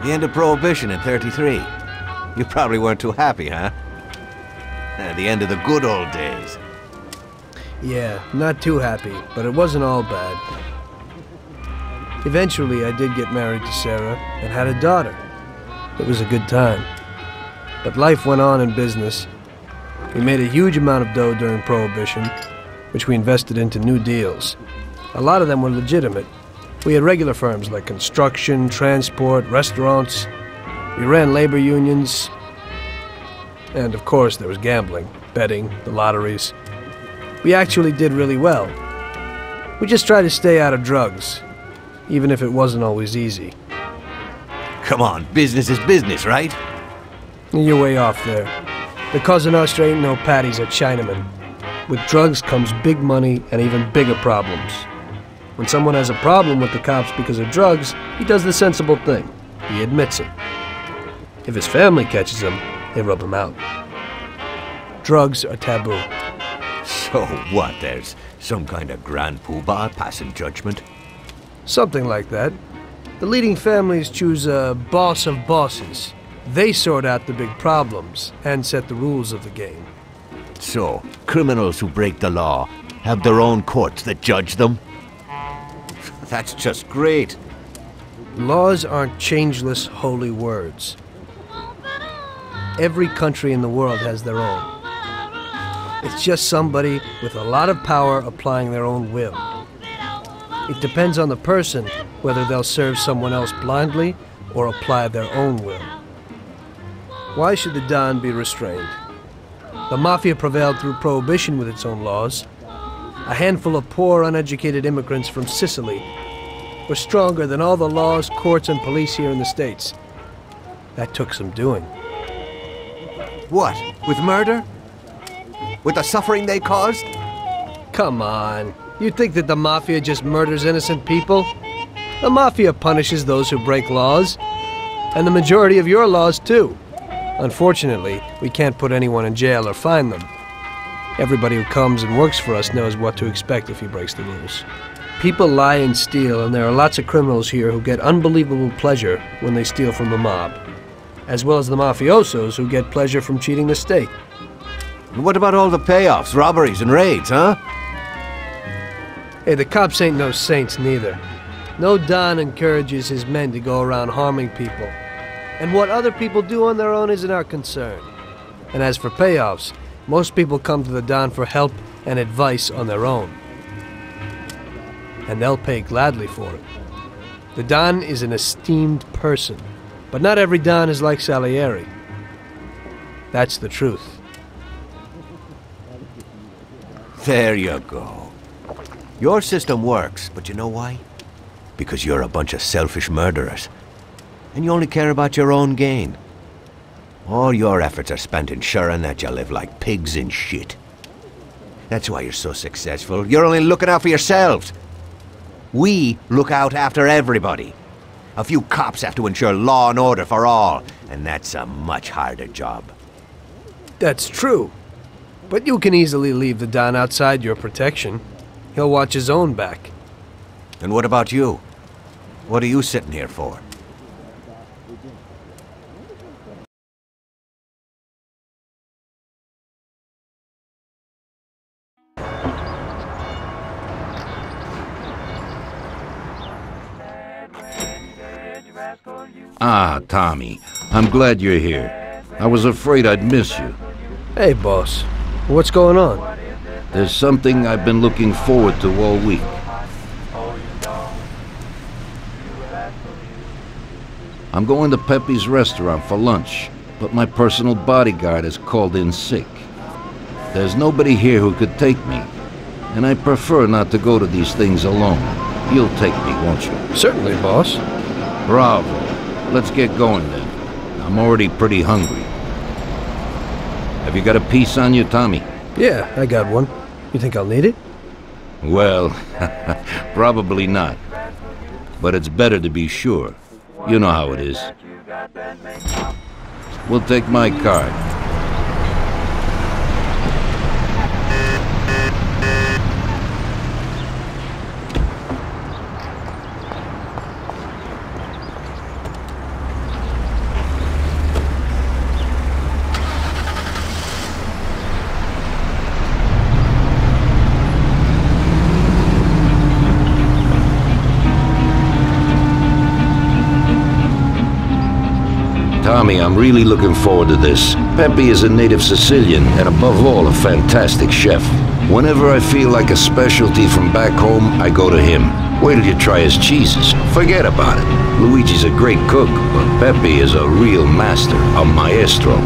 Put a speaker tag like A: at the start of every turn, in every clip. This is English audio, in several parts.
A: The end of Prohibition in '33. You probably weren't too happy, huh? The end of the good old days.
B: Yeah, not too happy, but it wasn't all bad. Eventually, I did get married to Sarah and had a daughter. It was a good time. But life went on in business. We made a huge amount of dough during Prohibition, which we invested into new deals. A lot of them were legitimate. We had regular firms like construction, transport, restaurants. We ran labor unions. And of course, there was gambling, betting, the lotteries. We actually did really well. We just tried to stay out of drugs, even if it wasn't always easy.
A: Come on, business is business, right?
B: You're way off there. The Cosa Nostra ain't no patties or Chinamen. With drugs comes big money and even bigger problems. When someone has a problem with the cops because of drugs, he does the sensible thing. He admits it. If his family catches him, they rub him out. Drugs are taboo.
A: So what, there's some kind of grand poobah passing judgment?
B: Something like that. The leading families choose a boss of bosses. They sort out the big problems and set the rules of the game.
A: So, criminals who break the law have their own courts that judge them? That's just great.
B: Laws aren't changeless holy words. Every country in the world has their own. It's just somebody with a lot of power applying their own will. It depends on the person whether they'll serve someone else blindly or apply their own will. Why should the Don be restrained? The Mafia prevailed through Prohibition with its own laws. A handful of poor, uneducated immigrants from Sicily were stronger than all the laws, courts, and police here in the States. That took some doing.
A: What? With murder? With the suffering they caused?
B: Come on. You think that the Mafia just murders innocent people? The Mafia punishes those who break laws. And the majority of your laws, too. Unfortunately, we can't put anyone in jail or fine them. Everybody who comes and works for us knows what to expect if he breaks the rules. People lie and steal, and there are lots of criminals here who get unbelievable pleasure when they steal from the mob, as well as the mafiosos who get pleasure from cheating the state.
A: And what about all the payoffs, robberies, and raids, huh?
B: Hey, the cops ain't no saints neither. No Don encourages his men to go around harming people. And what other people do on their own isn't our concern. And as for payoffs, most people come to the Don for help and advice on their own. And they'll pay gladly for it. The Don is an esteemed person, but not every Don is like Salieri. That's the truth.
A: There you go. Your system works, but you know why? Because you're a bunch of selfish murderers. And you only care about your own gain. All your efforts are spent ensuring that you live like pigs in shit. That's why you're so successful. You're only looking out for yourselves. We look out after everybody. A few cops have to ensure law and order for all, and that's a much harder job.
B: That's true. But you can easily leave the Don outside your protection. He'll watch his own back.
A: And what about you? What are you sitting here for?
C: Ah, Tommy, I'm glad you're here. I was afraid I'd miss you.
B: Hey, boss. What's going on?
C: There's something I've been looking forward to all week. I'm going to Pepe's restaurant for lunch, but my personal bodyguard is called in sick. There's nobody here who could take me, and I prefer not to go to these things alone. You'll take me, won't you?
B: Certainly, boss.
C: Bravo. Let's get going then. I'm already pretty hungry. Have you got a piece on you, Tommy?
B: Yeah, I got one. You think I'll need it?
C: Well, probably not. But it's better to be sure. You know how it is. We'll take my card. Tommy, I'm really looking forward to this. Pepe is a native Sicilian, and above all, a fantastic chef. Whenever I feel like a specialty from back home, I go to him. Wait till you try his cheeses. Forget about it. Luigi's a great cook, but Pepe is a real master, a maestro.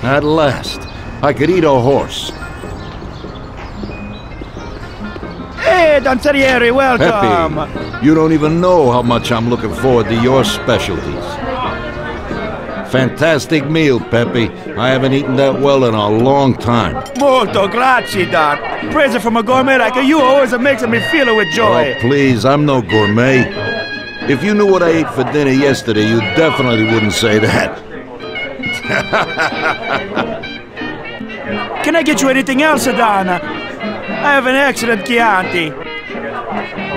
C: At last, I could eat a horse.
D: Hey, Danzerieri, welcome!
C: Pepe, you don't even know how much I'm looking forward to your specialties. Fantastic meal, Pepe. I haven't eaten that well in a long time.
D: Molto grazie, Don. Praise from a gourmet like you always makes me feel with joy.
C: Oh, please, I'm no gourmet. If you knew what I ate for dinner yesterday, you definitely wouldn't say that.
D: Can I get you anything else, Don? I have an excellent Chianti.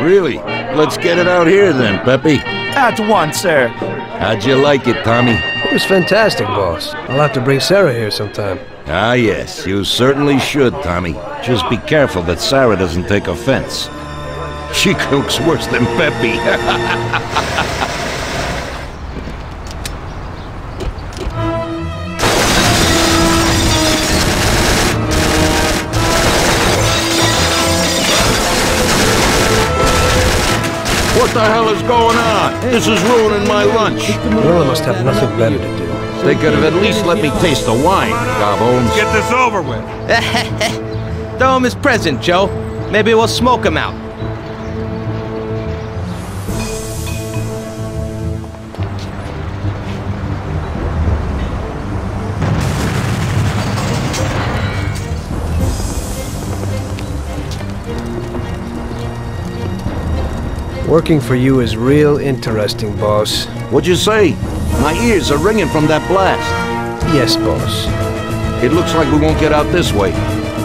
C: Really? Let's get it out here then, Pepe.
D: At once, sir.
C: How'd you like it, Tommy?
B: It was fantastic, boss. I'll have to bring Sarah here sometime.
C: Ah, yes, you certainly should, Tommy. Just be careful that Sarah doesn't take offense. She cooks worse than Pepe. What the hell is going on? This is ruining my lunch.
B: Gorilla must have nothing better to do.
C: They could have at least let me taste the wine, Gobbones.
E: Get this over with.
F: Throw him his present, Joe. Maybe we'll smoke him out.
B: Working for you is real interesting, boss.
C: What'd you say? My ears are ringing from that blast.
B: Yes, boss.
C: It looks like we won't get out this way.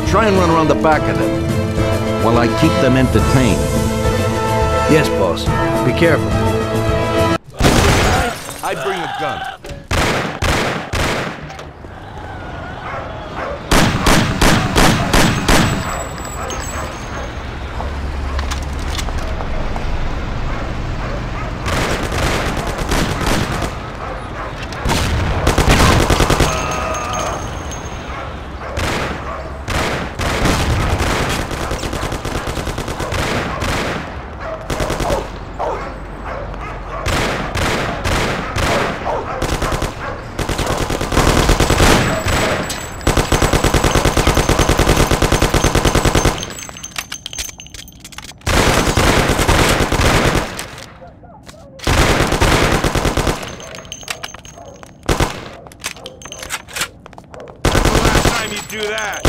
C: Try and run around the back of them while I keep them entertained.
B: Yes, boss. Be careful.
E: I bring a gun. Do that.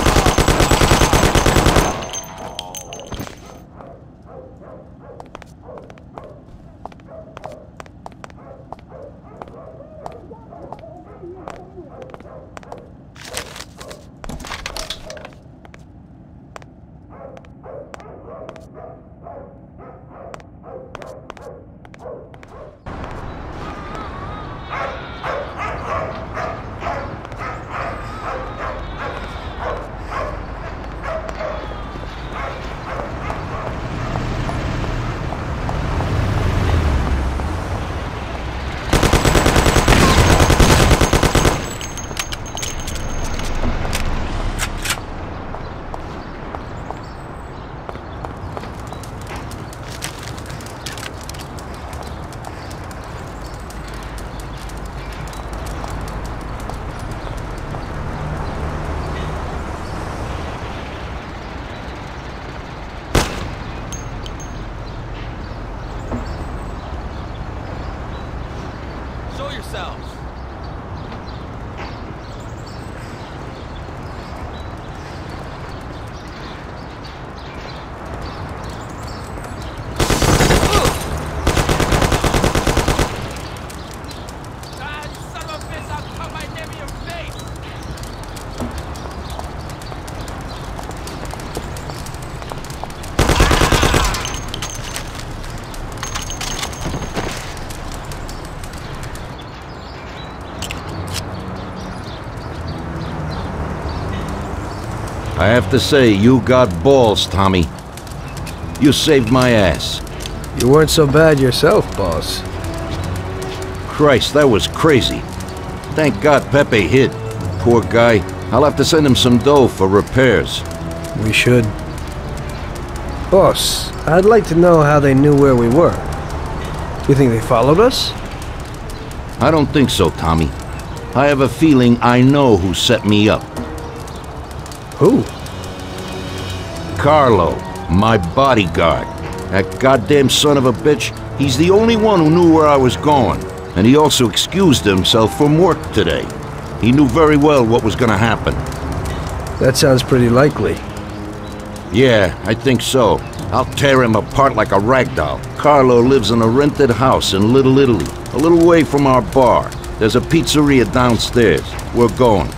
F: Yourselves.
C: I have to say, you got balls, Tommy. You saved my ass.
B: You weren't so bad yourself, boss.
C: Christ, that was crazy. Thank God Pepe hid. Poor guy. I'll have to send him some dough for repairs.
B: We should. Boss, I'd like to know how they knew where we were. You think they followed us?
C: I don't think so, Tommy. I have a feeling I know who set me up.
B: Who?
C: Carlo, my bodyguard. That goddamn son of a bitch, he's the only one who knew where I was going. And he also excused himself from work today. He knew very well what was gonna happen.
B: That sounds pretty likely.
C: Yeah, I think so. I'll tear him apart like a ragdoll. Carlo lives in a rented house in Little Italy, a little way from our bar. There's a pizzeria downstairs. We're going.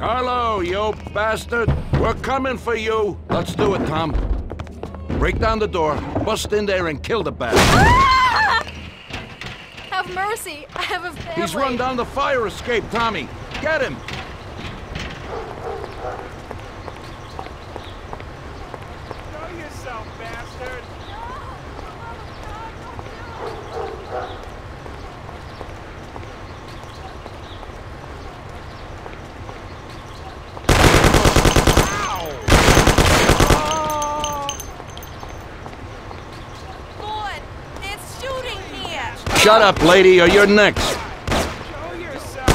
C: Carlo, you bastard! We're coming for you! Let's do it, Tom. Break down the door, bust in there, and kill the bastard.
G: Ah! Have mercy! I have a family.
C: He's run down the fire escape, Tommy. Get him!
D: Show yourself, bastard!
G: Lord, it's shooting here!
C: Shut up, lady, or you're next.
D: Show yourself!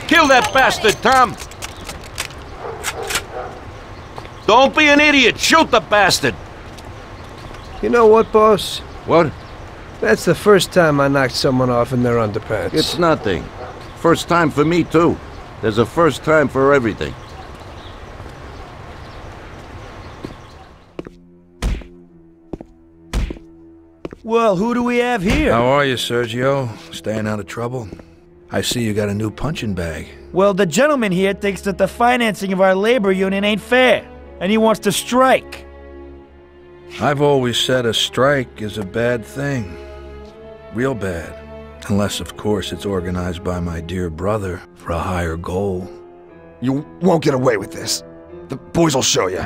C: Kill that bastard, Tom! Don't be an idiot! Shoot the bastard!
B: You know what, boss?
C: What?
B: That's the first time I knocked someone off in their underpants.
C: It's nothing. First time for me, too. There's a first time for everything.
D: Well, who do we have here?
H: How are you, Sergio? Staying out of trouble? I see you got a new punching bag.
D: Well, the gentleman here thinks that the financing of our labor union ain't fair, and he wants to strike.
H: I've always said a strike is a bad thing. Real bad. Unless, of course, it's organized by my dear brother for a higher goal.
I: You won't get away with this. The boys will show you.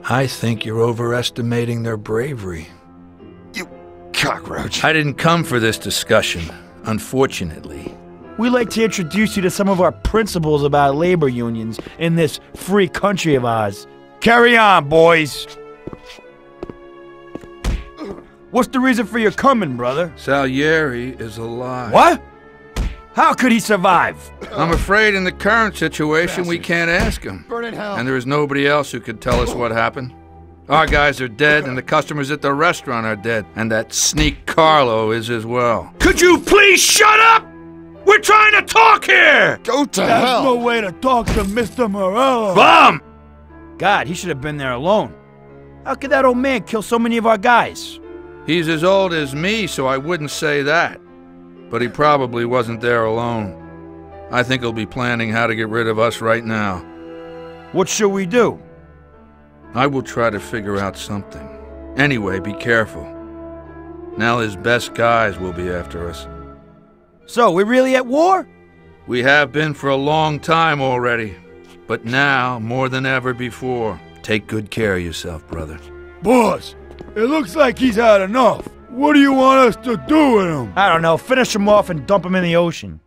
H: I think you're overestimating their bravery.
I: You cockroach.
H: I didn't come for this discussion, unfortunately.
D: We'd like to introduce you to some of our principles about labor unions in this free country of ours. Carry on, boys. What's the reason for your coming, brother?
H: Salieri is alive.
D: What? How could he survive?
H: I'm afraid in the current situation we can't ask him.
I: Burn in hell.
H: And there is nobody else who could tell us what happened. Our guys are dead, and the customers at the restaurant are dead. And that sneak Carlo is as well.
C: Could you please shut up? We're trying to talk here!
I: Go to
D: That's
I: hell.
D: no way to talk to Mr. Morello.
C: Bum!
D: God, he should have been there alone. How could that old man kill so many of our guys?
H: He's as old as me, so I wouldn't say that. But he probably wasn't there alone. I think he'll be planning how to get rid of us right now.
D: What should we do?
H: I will try to figure out something. Anyway, be careful. Now his best guys will be after us.
D: So, we're really at war?
H: We have been for a long time already. But now, more than ever before, take good care of yourself, brother.
J: Boss, it looks like he's had enough. What do you want us to do with him?
D: I don't know, finish him off and dump him in the ocean.